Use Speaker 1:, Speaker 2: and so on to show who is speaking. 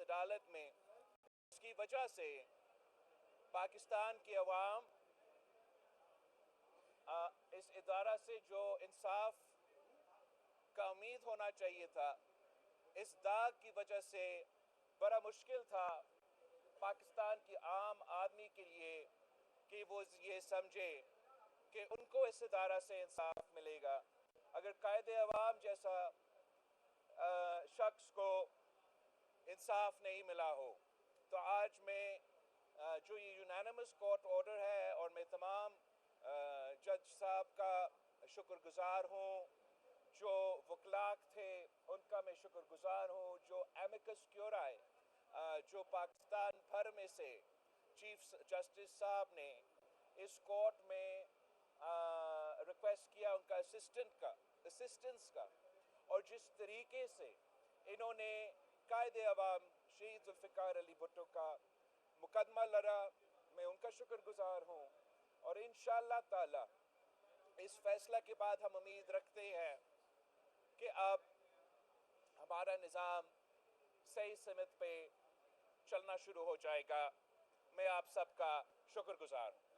Speaker 1: अदालत में। इसकी वजह से पाकिस्तान की अवाम इस इदारा से जो इंसाफ का उम्मीद होना चाहिए था, इस दाग की वजह से बड़ा मुश्किल था पाकिस्तान की आम आदमी के लिए कि वो ये समझे कि उनको इस इदारा से इंसाफ मिलेगा। अगर कायदे अवाम जैसा शख्स को इंसाफ नहीं मिला हो, तो आज मैं जो ये यूनानिमस कोर्ट ऑर्डर है, और मैं तमाम जज साहब का शुक्रगुजार हूँ, जो वकलाक थे उनका मैं शुक्रगुजार हूँ, जो एमिकस क्यूराई जो पाकिस्तान भर में से चीफ जस्टिस साहब ने इस कोर्ट में रिक्वेस्ट किया उनका असिस्टेंस का, और जिस तरीके से इन्होंने कायदे अवाम शहीद जुल्फ़िकार अली भुट्टो का मुकदमा लड़ा, मैं उनका शुक्रगुजार हूँ। और इंशाअल्लाह ताला इस फैसला के बाद हम उम्मीद रखते हैं कि अब हमारा निज़ाम सही सिमत पे चलना शुरू हो जाएगा। मैं आप सबका शुक्रगुजार हूँ।